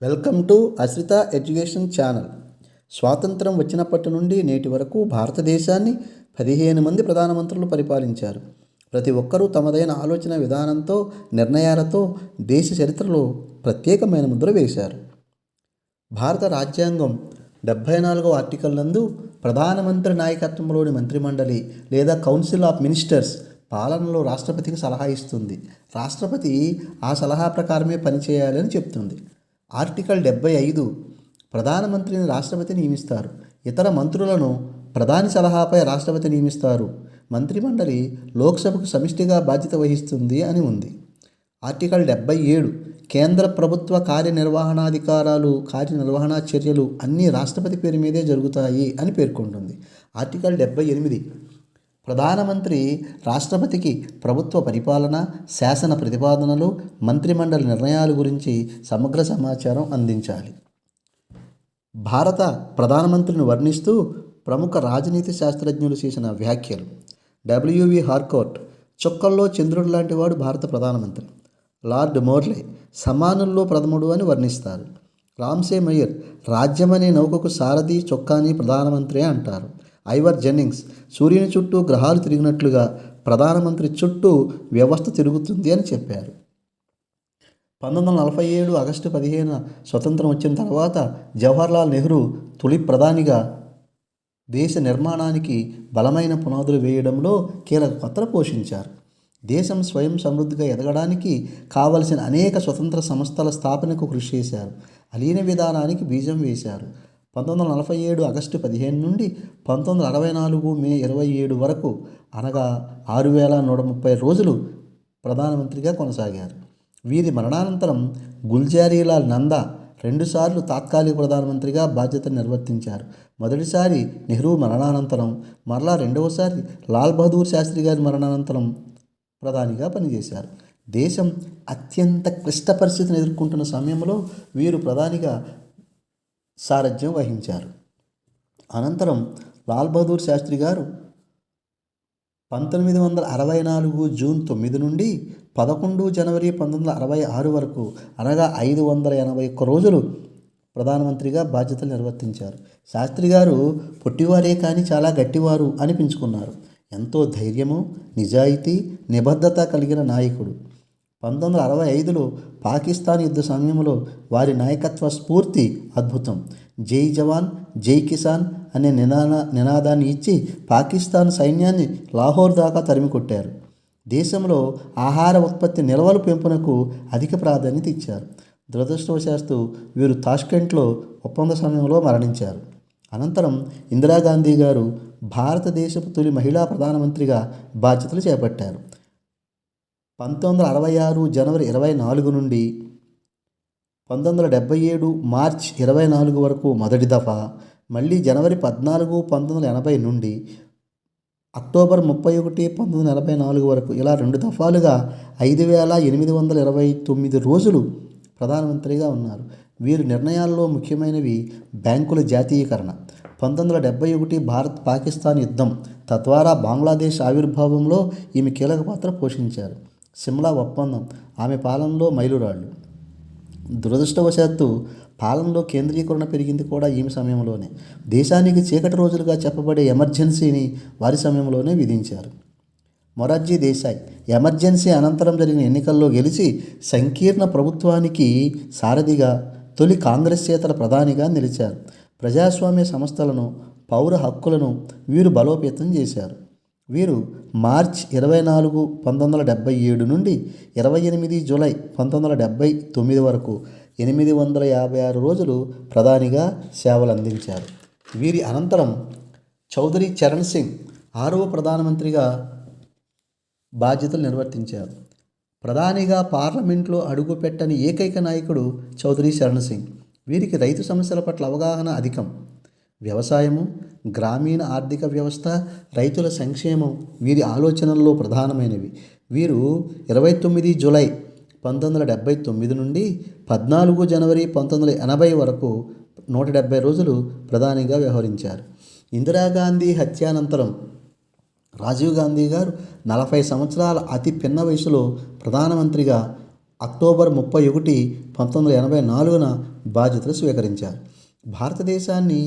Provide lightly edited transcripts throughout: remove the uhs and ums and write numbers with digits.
Welcome to Ashritha education channel. స్వాతంత్రం వచ్చినప్పటి నుండి నేటి వరకు భారతదేశాన్ని 15 మంది ప్రధానమంత్రులు పరిపాలించారు. ప్రతి ఒక్కరూ తమదైన ఆలోచన విధానంతో, నిర్ణయాలతో దేశ చరిత్రలో ప్రత్యేకమైన ముద్ర వేశారు. భారత రాజ్యాంగం 74వ ఆర్టికల్ నందు ప్రధానమంత్రి నాయకత్వంలోని మంత్రిమండలి లేదా కౌన్సిల్ ఆఫ్ మినిస్టర్స్ పాలనలో రాష్ట్రపతికి సలహా ఇస్తుంది. రాష్ట్రపతి ఆ సలహా ప్రకారమే పనిచేయాలని చెప్తుంది. ఆర్టికల్ 75 ప్రధానమంత్రిని రాష్ట్రపతి నియమిస్తారు. ఇతర మంత్రులను ప్రధాని సలహాపై రాష్ట్రపతి నియమిస్తారు. మంత్రిమండలి లోక్సభకు సమిష్టిగా బాధ్యత వహిస్తుంది అని ఉంది. ఆర్టికల్ 77 కేంద్ర ప్రభుత్వ కార్యనిర్వహణా చర్యలు అన్నీ రాష్ట్రపతి పేరు మీదే జరుగుతాయి అని పేర్కొంటుంది. ఆర్టికల్ 78 ప్రధానమంత్రి రాష్ట్రపతికి ప్రభుత్వ పరిపాలన, శాసన ప్రతిపాదనలు, మంత్రిమండలి నిర్ణయాల గురించి సమగ్ర సమాచారం అందించాలి. భారత ప్రధానమంత్రిని వర్ణిస్తూ ప్రముఖ రాజనీతి శాస్త్రజ్ఞులు చేసిన వ్యాఖ్యలు. డబ్ల్యూవి హార్కోర్ట్ చుక్కల్లో చంద్రుడు లాంటి వాడు భారత ప్రధానమంత్రి. లార్డ్ మోర్లే సమానుల్లో ప్రథముడు అని వర్ణిస్తారు. రామ్సే మయర్ రాజ్యమనే నౌకకు సారథి, చొక్కాని ప్రధానమంత్రి అంటారు. ఐవర్ జెన్నింగ్స్ సూర్యుని చుట్టూ గ్రహాలు తిరిగినట్లుగా ప్రధానమంత్రి చుట్టూ వ్యవస్థ తిరుగుతుంది అని చెప్పారు. 1947 ఆగస్టు 15 స్వతంత్రం వచ్చిన తర్వాత జవహర్లాల్ నెహ్రూ తొలి ప్రధానిగా దేశ నిర్మాణానికి బలమైన పునాదులు వేయడంలో కీలక పాత్ర పోషించారు. దేశం స్వయం సమృద్ధిగా ఎదగడానికి కావలసిన అనేక స్వతంత్ర సంస్థల స్థాపనకు కృషి చేశారు. అలీన విధానానికి బీజం వేశారు. 1947 ఆగస్టు 15 నుండి 1964 మే 27 వరకు అనగా 6130 రోజులు ప్రధానమంత్రిగా కొనసాగారు. వీరి మరణానంతరం గుల్జారీలాల్ నందా 2 సార్లు తాత్కాలిక ప్రధానమంత్రిగా బాధ్యతలు నిర్వర్తించారు. మొదటిసారి నెహ్రూ మరణానంతరం, మరలా రెండవసారి లాల్ బహదూర్ శాస్త్రి గారి మరణానంతరం ప్రధానిగా పనిచేశారు. దేశం అత్యంత క్లిష్ట పరిస్థితిని ఎదుర్కొంటున్న సమయంలో వీరు ప్రధానిగా సారథ్యం వహించారు. అనంతరం లాల్ బహదూర్ శాస్త్రి గారు 1964 జూన్ 9 నుండి 11 జనవరి 1966 వరకు అనగా 581 రోజులు ప్రధానమంత్రిగా బాధ్యతలు నిర్వర్తించారు. శాస్త్రి గారు పొట్టివారే కానీ చాలా గట్టివారు అనిపించుకున్నారు. ఎంతో ధైర్యము, నిజాయితీ, నిబద్ధత కలిగిన నాయకుడు. 1965లో పాకిస్తాన్ యుద్ధ సమయంలో వారి నాయకత్వ స్ఫూర్తి అద్భుతం. జై జవాన్ జై కిసాన్ అనే నినాదాన్ని ఇచ్చి పాకిస్తాన్ సైన్యాన్ని లాహోర్ దాకా తరిమికొట్టారు. దేశంలో ఆహార ఉత్పత్తి నిల్వల పెంపునకు అధిక ప్రాధాన్యత ఇచ్చారు. దురదృష్టవశాత్తు వీరు తాష్కెంట్లో ఒప్పంద సమయంలో మరణించారు. అనంతరం ఇందిరాగాంధీ గారు భారతదేశపు తొలి మహిళా ప్రధానమంత్రిగా బాధ్యతలు చేపట్టారు. 1966 జనవరి 24 నుండి 1977 మార్చ్ 24 వరకు మొదటి దఫా, మళ్ళీ జనవరి 14 1980 నుండి అక్టోబర్ 31 1984 వరకు ఇలా 2 దఫాలుగా 5829 రోజులు ప్రధానమంత్రిగా ఉన్నారు. వీరి నిర్ణయాల్లో ముఖ్యమైనవి బ్యాంకుల జాతీయకరణ, 1971 భారత్ పాకిస్తాన్ యుద్ధం, తద్వారా బంగ్లాదేశ్ ఆవిర్భావంలో ఈమె కీలక పాత్ర పోషించారు. సిమ్లా ఒప్పందం ఆమె పాలనలో మైలురాళ్ళు. దురదృష్టవశాత్తు పాలనలో కేంద్రీకరణ పెరిగింది కూడా ఈమె సమయంలోనే. దేశానికి చీకటి రోజులుగా చెప్పబడే ఎమర్జెన్సీని వారి సమయంలోనే విధించారు. మొరార్జీ దేశాయ్ ఎమర్జెన్సీ అనంతరం జరిగిన ఎన్నికల్లో గెలిచి సంకీర్ణ ప్రభుత్వానికి సారథిగా తొలి కాంగ్రెసేతర ప్రధానిగా నిలిచారు. ప్రజాస్వామ్య సంస్థలను, పౌర హక్కులను వీరు బలోపేతం చేశారు. వీరు మార్చ్ 24 1977 నుండి 28 జూలై 1979 వరకు 856 రోజులు ప్రధానిగా సేవలు అందించారు. వీరి అనంతరం చౌదరి చరణ్ సింగ్ 6వ ప్రధానమంత్రిగా బాధ్యతలు నిర్వర్తించారు. ప్రధానిగా పార్లమెంట్లో అడుగుపెట్టని ఏకైక నాయకుడు చౌదరి చరణ్ సింగ్. వీరికి రైతు సమస్యల పట్ల అవగాహన అధికం. వ్యవసాయము, గ్రామీణ ఆర్థిక వ్యవస్థ, రైతుల సంక్షేమం వీరి ఆలోచనల్లో ప్రధానమైనవి. వీరు 29 జూలై 1979 నుండి 14 జనవరి 1980 వరకు 170 రోజులు ప్రధానిగా వ్యవహరించారు. ఇందిరాగాంధీ హత్యానంతరం రాజీవ్ గాంధీ గారు 40 సంవత్సరాల అతి పిన్న వయసులో ప్రధానమంత్రిగా అక్టోబర్ 31 1984న బాధ్యతలు స్వీకరించారు. భారతదేశాన్ని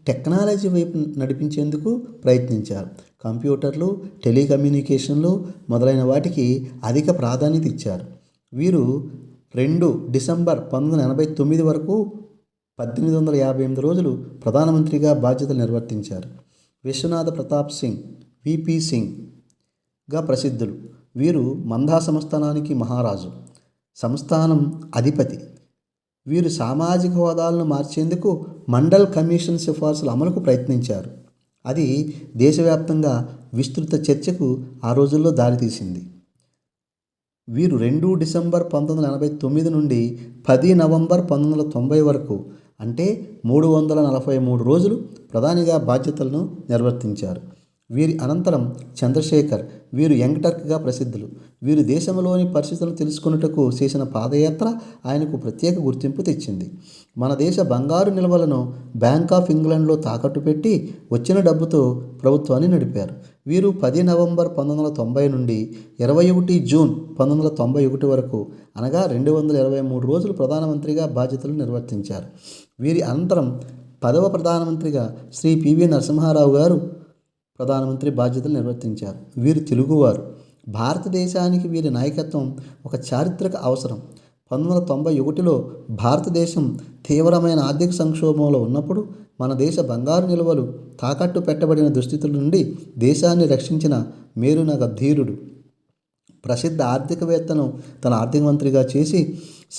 టెక్నాలజీ వైపు నడిపించేందుకు ప్రయత్నించారు. కంప్యూటర్లు, టెలికమ్యూనికేషన్లు మొదలైన వాటికి అధిక ప్రాధాన్యత ఇచ్చారు. వీరు 2 డిసెంబర్ 1989 వరకు 1858 రోజులు ప్రధానమంత్రిగా బాధ్యతలు నిర్వర్తించారు. విశ్వనాథ ప్రతాప్ సింగ్, విపి సింగ్గా ప్రసిద్ధులు. వీరు మందా సంస్థానానికి మహారాజు, సంస్థానం అధిపతి. వీరు సామాజిక హోదాలను మార్చేందుకు మండల్ కమిషన్ సిఫార్సుల అమలుకు ప్రయత్నించారు. అది దేశవ్యాప్తంగా విస్తృత చర్చకు ఆ రోజుల్లో దారితీసింది. వీరు 2 డిసెంబర్ 1989 నుండి 10 నవంబర్ 1990 వరకు, అంటే 343 రోజులు ప్రధానిగా బాధ్యతలను నిర్వర్తించారు. వీరి అనంతరం చంద్రశేఖర్, వీరు యంగ్ టర్క్గా ప్రసిద్ధులు. వీరు దేశంలోని పరిస్థితులను తెలుసుకొనుటకు చేసిన పాదయాత్ర ఆయనకు ప్రత్యేక గుర్తింపు తెచ్చింది. మన దేశ బంగారు నిల్వలను బ్యాంక్ ఆఫ్ ఇంగ్లాండ్లో తాకట్టు పెట్టి వచ్చిన డబ్బుతో ప్రభుత్వాన్ని నడిపారు. వీరు 10 నవంబర్ 1990 నుండి 21 జూన్ 1991 వరకు, అనగా 223 రోజులు ప్రధానమంత్రిగా బాధ్యతలు నిర్వర్తించారు. వీరి అనంతరం 10వ ప్రధానమంత్రిగా శ్రీ పివి నరసింహారావు గారు ప్రధానమంత్రి బాధ్యతలు నిర్వర్తించారు. వీరు తెలుగువారు. భారతదేశానికి వీరి నాయకత్వం ఒక చారిత్రక అవసరం. 1991లో భారతదేశం తీవ్రమైన ఆర్థిక సంక్షోభంలో ఉన్నప్పుడు మన దేశ బంగారు నిల్వలు తాకట్టు పెట్టబడిన దుస్థితుల నుండి దేశాన్ని రక్షించిన మేరునగ ధీరుడు. ప్రసిద్ధ ఆర్థికవేత్తను తన ఆర్థిక మంత్రిగా చేసి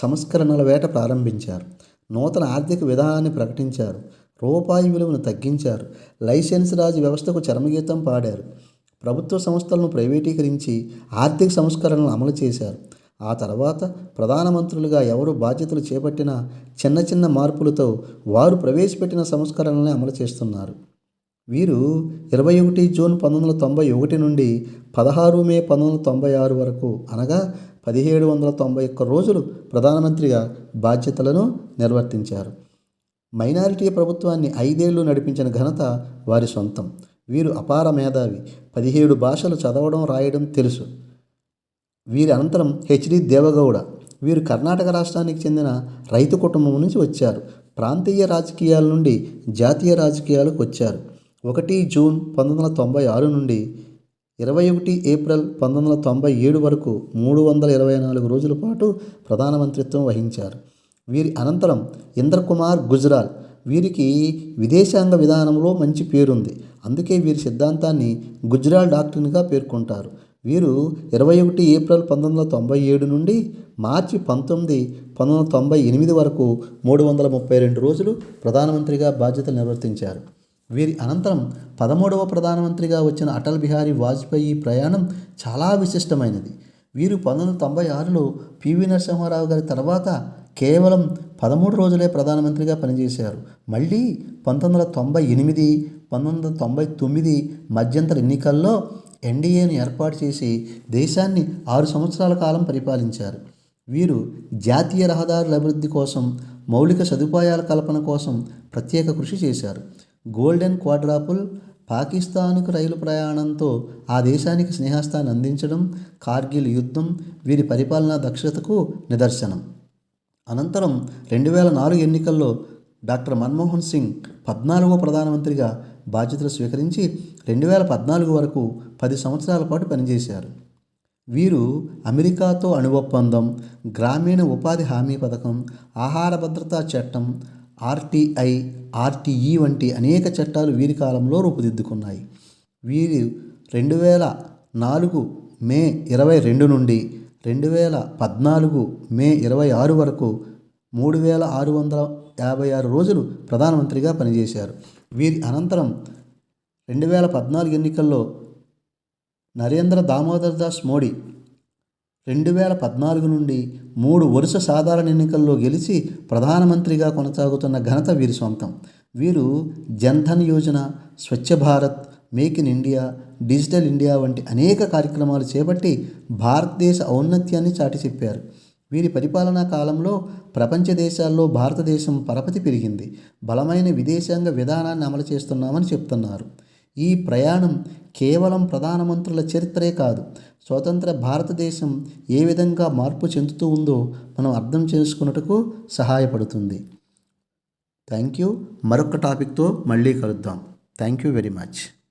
సంస్కరణల వేట ప్రారంభించారు. నూతన ఆర్థిక విధానాన్ని ప్రకటించారు. రూపాయి విలువను తగ్గించారు. లైసెన్స్ రాజ్ వ్యవస్థకు చరమగీతం పాడారు. ప్రభుత్వ సంస్థలను ప్రైవేటీకరించి ఆర్థిక సంస్కరణలను అమలు చేశారు. ఆ తర్వాత ప్రధానమంత్రులుగా ఎవరు బాధ్యతలు చేపట్టినా చిన్న చిన్న మార్పులతో వారు ప్రవేశపెట్టిన సంస్కరణలనే అమలు చేస్తున్నారు. వీరు 21 జూన్ 1991 నుండి 16 మే 1996 వరకు, అనగా 1791 రోజులు ప్రధానమంత్రిగా బాధ్యతలను నిర్వర్తించారు. మైనారిటీ ప్రభుత్వాన్ని 5 ఏళ్లు నడిపించిన ఘనత వారి సొంతం. వీరు అపార మేధావి. 17 భాషలు చదవడం రాయడం తెలుసు. వీరి అనంతరం హెచ్డి దేవగౌడ. వీరు కర్ణాటక రాష్ట్రానికి చెందిన రైతు కుటుంబం నుంచి వచ్చారు. ప్రాంతీయ రాజకీయాల నుండి జాతీయ రాజకీయాలకు వచ్చారు. 1 జూన్ 1996 నుండి 21 ఏప్రిల్ 1997 వరకు 324 రోజుల పాటు ప్రధానమంత్రిత్వం వహించారు. వీరి అనంతరం ఇంద్రకుమార్ గుజ్రాల్. వీరికి విదేశాంగ విధానంలో మంచి పేరుంది. అందుకే వీరి సిద్ధాంతాన్ని గుజ్రాల్ డాక్ట్రిన్గా పేర్కొంటారు. వీరు 21 ఏప్రిల్ 1997 నుండి మార్చి 19, 1998 వరకు 332 రోజులు ప్రధానమంత్రిగా బాధ్యతలు నిర్వర్తించారు. వీరి అనంతరం 13వ ప్రధానమంత్రిగా వచ్చిన అటల్ బిహారీ వాజ్పేయి ప్రయాణం చాలా విశిష్టమైనది. వీరు 1996లో పివి నరసింహారావు గారి తర్వాత కేవలం 13 రోజులే ప్రధానమంత్రిగా పనిచేశారు. మళ్ళీ 1998, 1999 మధ్యంతర ఎన్నికల్లో ఎన్డీఏను ఏర్పాటు చేసి దేశాన్ని 6 సంవత్సరాల కాలం పరిపాలించారు. వీరు జాతీయ రహదారుల అభివృద్ధి కోసం, మౌలిక సదుపాయాల కల్పన కోసం ప్రత్యేక కృషి చేశారు. గోల్డెన్ క్వాడ్రాపుల్, పాకిస్తాన్కు రైలు ప్రయాణంతో ఆ దేశానికి స్నేహస్థాన్ని అందించడం, కార్గిల్ యుద్ధం వీరి పరిపాలనా దక్షతకు నిదర్శనం. అనంతరం 2004 ఎన్నికల్లో డాక్టర్ మన్మోహన్ సింగ్ 14వ ప్రధానమంత్రిగా బాధ్యతలు స్వీకరించి 2014 వరకు 10 సంవత్సరాల పాటు పనిచేశారు. వీరు అమెరికాతో అణు ఒప్పందం, గ్రామీణ ఉపాధి హామీ పథకం, ఆహార భద్రతా చట్టం, ఆర్టీఐ, ఆర్టీఈ వంటి అనేక చట్టాలు వీరి కాలంలో రూపుదిద్దుకున్నాయి. వీరు 2004 మే 22 నుండి 2014 మే 26 వరకు 3656 రోజులు ప్రధానమంత్రిగా పనిచేశారు. వీరి అనంతరం 2014 ఎన్నికల్లో నరేంద్ర దామోదర్ దాస్ మోడీ 2014 నుండి 3 వరుస సాధారణ ఎన్నికల్లో గెలిచి ప్రధానమంత్రిగా కొనసాగుతున్న ఘనత వీరి సొంతం. వీరు Jan Dhan Yojana, Swachh Bharat, make in India, digital India వంటి అనేక కార్యక్రమాలు చేపట్టి భారతదేశ ఔన్నత్యాన్ని చాటి చెప్పారు. వీరి పరిపాలనా కాలంలో ప్రపంచ దేశాల్లో భారతదేశం పరపతి పెరిగింది. బలమైన విదేశాంగ విధానాన్ని అమలు చేస్తున్నామని చెప్తున్నారు. ఈ ప్రయాణం కేవలం ప్రధానమంత్రుల చరిత్రే కాదు, స్వతంత్ర భారతదేశం ఏ విధంగా మార్పు చెందుతూ ఉందో మనం అర్థం చేసుకున్నట్టుకు సహాయపడుతుంది. Thank you. మరొక టాపిక్తో మళ్ళీ కలుద్దాం. Thank you very much.